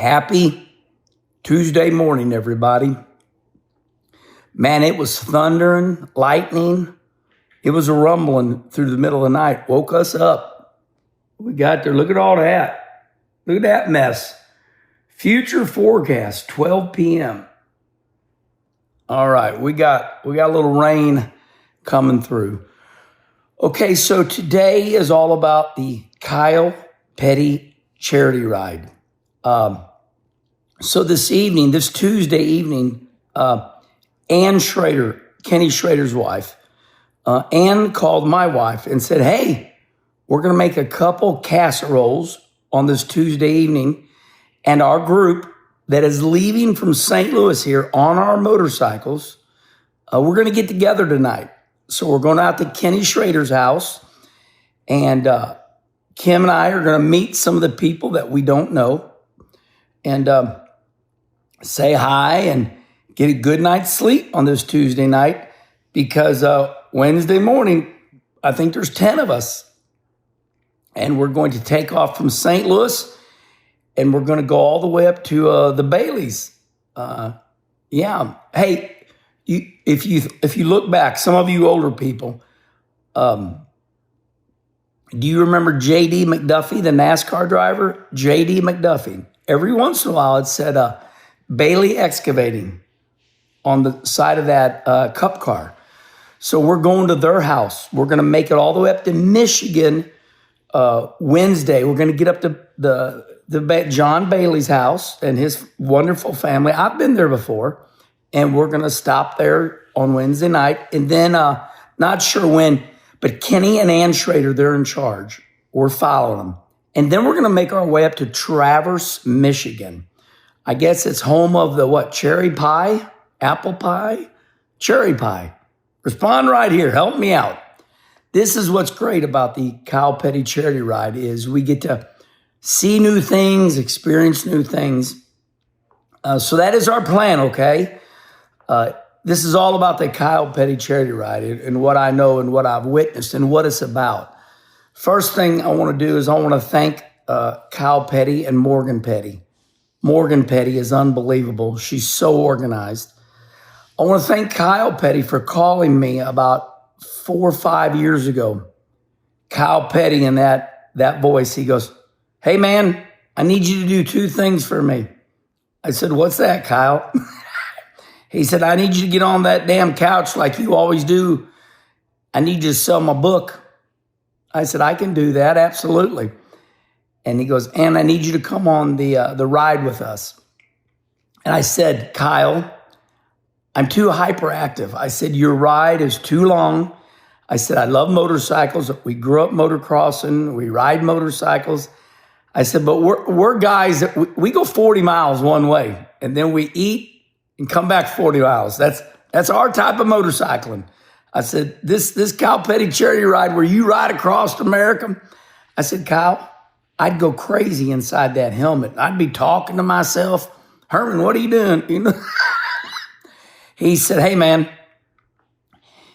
Happy Tuesday morning, everybody. Man, it was thundering, lightning. It was a rumbling through the middle of the night. Woke us up. We got there. Look at all that. Look at that mess. Future forecast, 12 p.m. All right, we got a little rain coming through. Okay, so today is all about the Kyle Petty charity ride. So this Tuesday evening, Ann Schrader, Kenny Schrader's wife, Ann called my wife and said, hey, we're going to make a couple casseroles on this Tuesday evening. And our group that is leaving from St. Louis here on our motorcycles, we're going to get together tonight. So we're going out to Kenny Schrader's house. And Kim and I are going to meet some of the people that we don't know and say hi and get a good night's sleep on this Tuesday night because Wednesday morning, I think there's 10 of us. And we're going to take off from St. Louis and we're going to go all the way up to the Baileys. Yeah. Hey, if you look back, some of you older people, do you remember J.D. McDuffie, the NASCAR driver? J.D. McDuffie. Every once in a while, it said Bailey Excavating on the side of that cup car. So we're going to their house. We're going to make it all the way up to Michigan Wednesday. We're going to get up to the John Bailey's house and his wonderful family. I've been there before. And we're going to stop there on Wednesday night. And then, not sure when, but Kenny and Ann Schrader, they're in charge. We're following them. And then we're going to make our way up to Traverse, Michigan. I guess it's home of the cherry pie? Apple pie? Cherry pie. Respond right here. Help me out. This is what's great about the Kyle Petty charity ride is we get to see new things, experience new things. So that is our plan, okay? This is all about the Kyle Petty charity ride and what I know and what I've witnessed and what it's about. First thing I want to do is I want to thank Kyle Petty and Morgan Petty. Morgan Petty is unbelievable. She's so organized. I want to thank Kyle Petty for calling me about 4 or 5 years ago. Kyle Petty in that voice, he goes, hey man, I need you to do 2 things for me. I said, what's that, Kyle? He said, I need you to get on that damn couch like you always do. I need you to sell my book. I said, I can do that, absolutely. And he goes, and I need you to come on the ride with us. And I said, Kyle, I'm too hyperactive. I said, your ride is too long. I said, I love motorcycles. We grew up motocrossing. We ride motorcycles. I said, but we're guys that we go 40 miles one way, and then we eat and come back 40 miles. That's our type of motorcycling. I said, this Kyle Petty charity ride where you ride across America. I said, Kyle, I'd go crazy inside that helmet. I'd be talking to myself. Herman, what are you doing? You know? He said, hey man,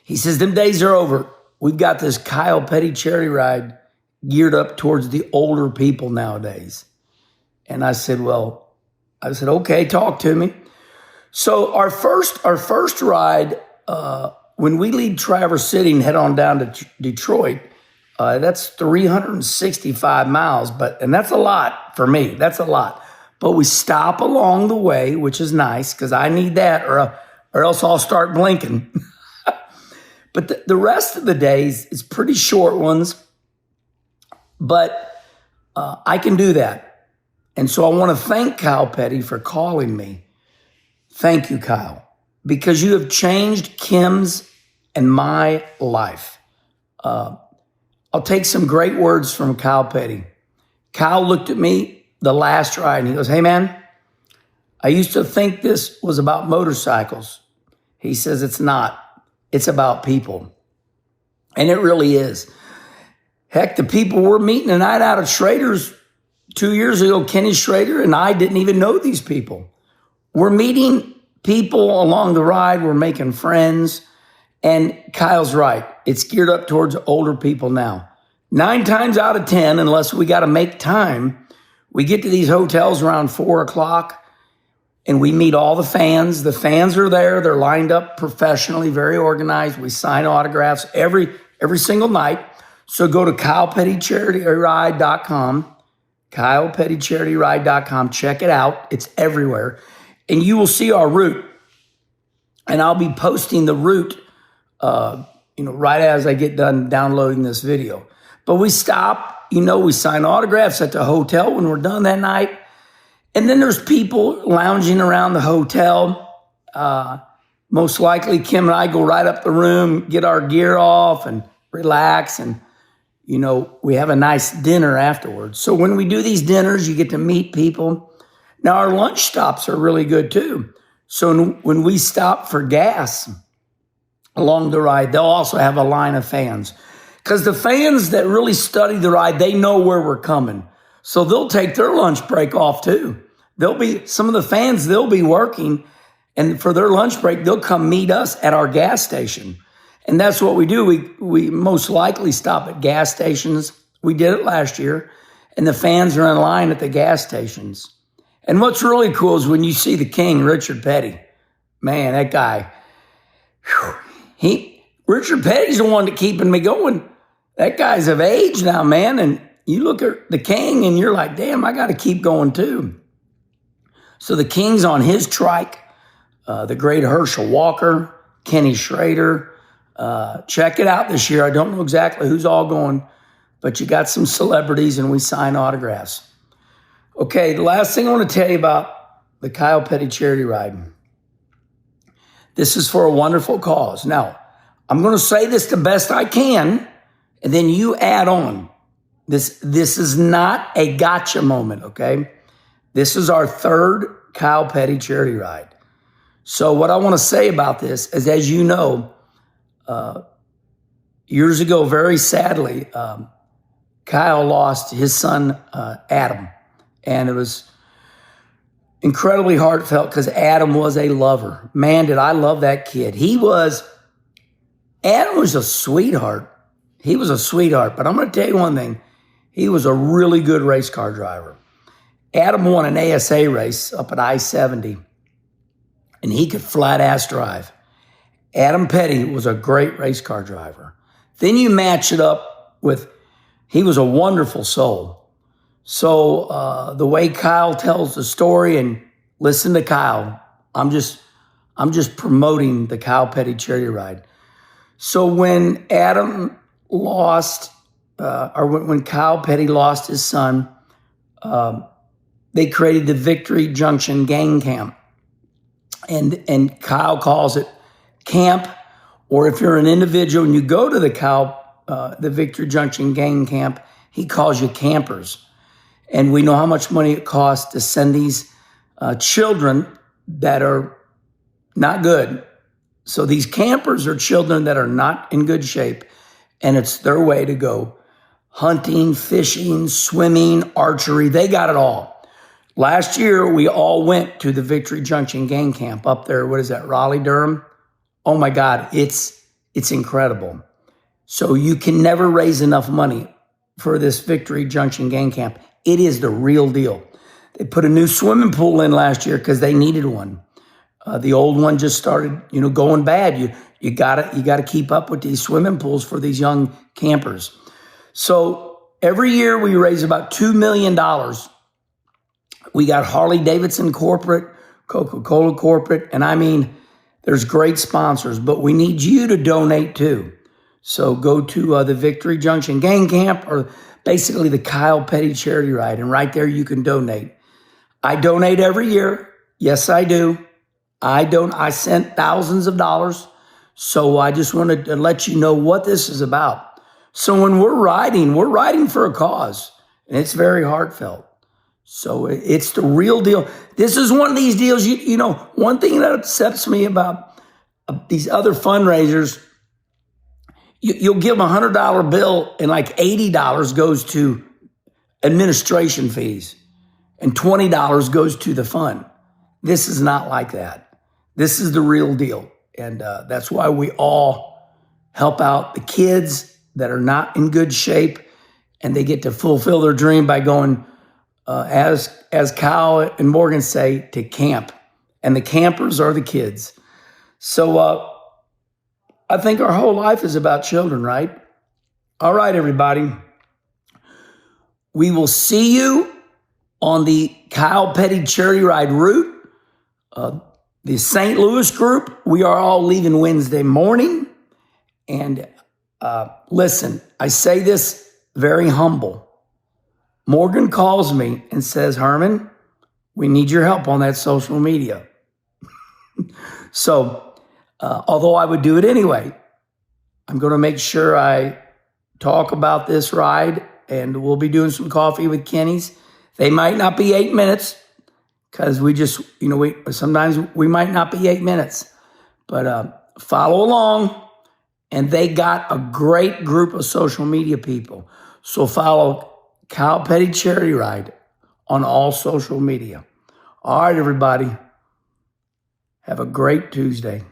he says, them days are over. We've got this Kyle Petty charity ride geared up towards the older people nowadays. And I said, okay, talk to me. So our first ride, when we leave Traverse City and head on down to Detroit, that's 365 miles, and that's a lot for me. That's a lot. But we stop along the way, which is nice because I need that, or else I'll start blinking. But the rest of the days is pretty short ones, but I can do that. And so I want to thank Kyle Petty for calling me. Thank you, Kyle, because you have changed Kim's and my life. I'll take some great words from Kyle Petty. Kyle looked at me the last ride and he goes, hey man, I used to think this was about motorcycles. He says, it's not. It's about people. And it really is. Heck, the people we're meeting tonight out of Schrader's 2 years ago, Kenny Schrader and I didn't even know these people. We're meeting people along the ride. We're making friends. And Kyle's right. It's geared up towards older people now. 9 times out of 10, unless we got to make time, We get to these hotels around 4 o'clock, and we meet all the fans. The fans are there. They're lined up professionally, very organized. We sign autographs every single night. So go to KylePettyCharityRide.com, KylePettyCharityRide.com. Check it out. It's everywhere. And you will see our route. And I'll be posting the route, right as I get done downloading this video. But we stop, we sign autographs at the hotel when we're done that night. And then there's people lounging around the hotel. Most likely, Kim and I go right up the room, get our gear off and relax. And, we have a nice dinner afterwards. So when we do these dinners, you get to meet people. Now, our lunch stops are really good too. So when we stop for gas along the ride, they'll also have a line of fans. Because the fans that really study the ride, they know where we're coming. So they'll take their lunch break off too. Some of the fans, they'll be working, and for their lunch break, they'll come meet us at our gas station. And that's what we do. We most likely stop at gas stations. We did it last year, and the fans are in line at the gas stations. And what's really cool is when you see the king, Richard Petty. Man, that guy, Richard Petty's the one that's keeping me going. That guy's of age now, man. And you look at the king and you're like, damn, I got to keep going too. So the king's on his trike, the great Herschel Walker, Kenny Schrader. Check it out this year. I don't know exactly who's all going, but you got some celebrities and we sign autographs. Okay, the last thing I want to tell you about the Kyle Petty Charity Ride. This is for a wonderful cause. Now, I'm going to say this the best I can, and then you add on. This is not a gotcha moment, okay? This is our third Kyle Petty Charity Ride. So what I want to say about this is, as you know, years ago, very sadly, Kyle lost his son, Adam. And it was incredibly heartfelt because Adam was a lover. Man, did I love that kid. Adam was a sweetheart. He was a sweetheart. But I'm going to tell you one thing. He was a really good race car driver. Adam won an ASA race up at I-70, and he could flat ass drive. Adam Petty was a great race car driver. Then you match it up with, he was a wonderful soul. So the way Kyle tells the story, and listen to Kyle, I'm just promoting the Kyle Petty Charity Ride. So when Adam lost, when Kyle Petty lost his son, they created the Victory Junction Gang Camp. And Kyle calls it camp, or if you're an individual and you go to the Victory Junction Gang Camp, he calls you campers. And we know how much money it costs to send these children that are not good. So these campers are children that are not in good shape, and it's their way to go hunting, fishing, swimming, archery. They got it all. Last year, we all went to the Victory Junction Gang Camp up there. What is that, Raleigh, Durham? Oh my God, it's incredible. So you can never raise enough money for this Victory Junction Gang Camp. It is the real deal. They put a new swimming pool in last year because they needed one. The old one just started, going bad. You gotta keep up with these swimming pools for these young campers. So every year we raise about $2 million. We got Harley Davidson corporate, Coca-Cola corporate, and there's great sponsors, but we need you to donate too. So go to the Victory Junction Gang Camp, or basically the Kyle Petty Charity Ride, and right there you can donate. I donate every year. Yes, I do. I sent thousands of dollars. So I just wanted to let you know what this is about. So when we're riding for a cause, and it's very heartfelt. So it's the real deal. This is one of these deals, one thing that upsets me about these other fundraisers, you'll give them a $100 bill and like $80 goes to administration fees and $20 goes to the fund. This is not like that. This is the real deal. And that's why we all help out the kids that are not in good shape, and they get to fulfill their dream by going as Kyle and Morgan say, to camp. And the campers are the kids. So I think our whole life is about children, right? All right, everybody. We will see you on the Kyle Petty Charity Ride route. The St. Louis group, we are all leaving Wednesday morning. And listen, I say this very humble. Morgan calls me and says, Herman, we need your help on that social media. So, although I would do it anyway, I'm going to make sure I talk about this ride, and we'll be doing some coffee with Kenny's. They might not be 8 minutes because we just, sometimes we might not be 8 minutes, but follow along. And they got a great group of social media people. So follow Kyle Petty Charity Ride on all social media. All right, everybody. Have a great Tuesday.